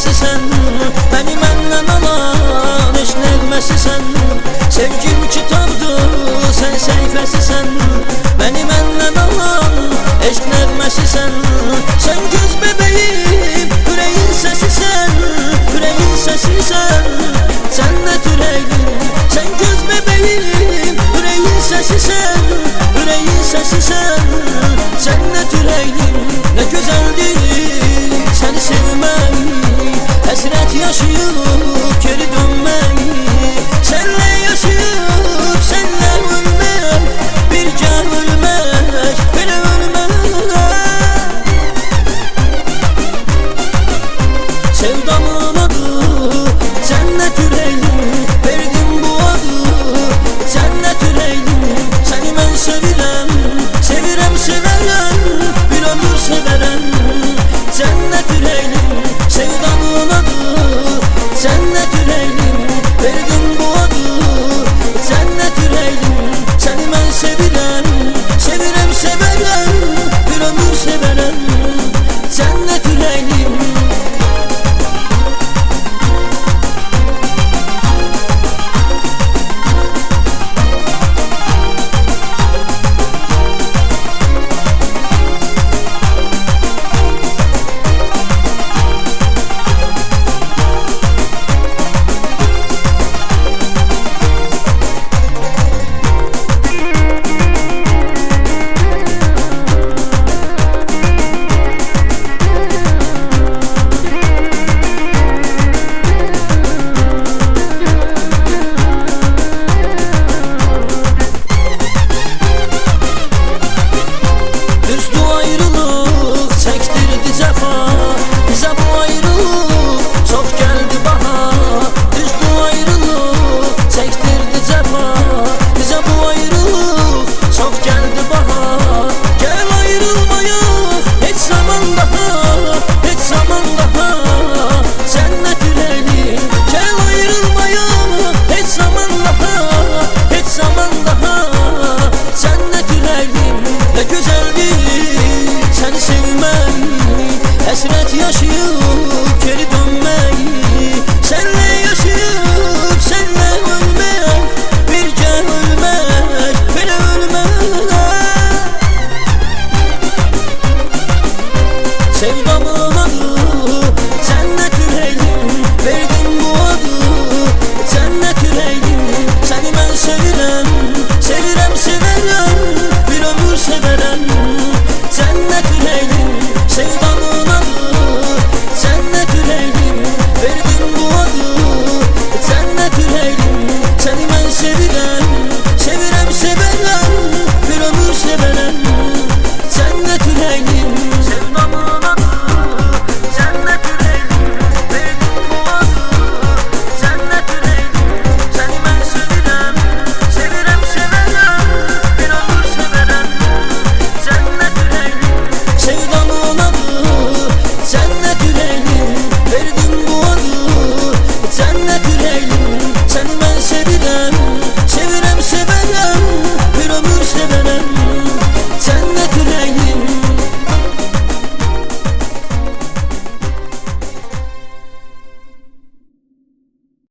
nəğməsisən, məni məndən alan eşq nəğməsisən. Sevgim kitabdır, sən səhifəsisən, məni məndən alan eşq nəğməsisən. Sən göz bəbəyim, ürəyin səsisən, ürəyin səsisən. Cənnət ürəklim, sən göz bəbəyim, ürəyin səsisən, ürəyin səsisən. Cənnət ürəklim, nə gözəldir səni sevmək, həsrət yaşayıb geri dönmək. Sənlə yaşayıb, sənlə ölmək, birgə ölmək, belə ölmək. Sevdamın adı cənnət ürəklim, verdim bu adı cənnət ürəklim. Səni mən sevirəm, sevirəm, sevərəm, bir ömür sevərəm. Cənnət ürəklim, sevdamın adı cənnət ürəklim, verdim bu adı cənnət ürəklim. Səni mən sevirəm, sevirəm, sevərəm, bir ömür sevərəm. Cənnət ürəklim. Səni sevmək, həsrət yaşayıb geri dönmək.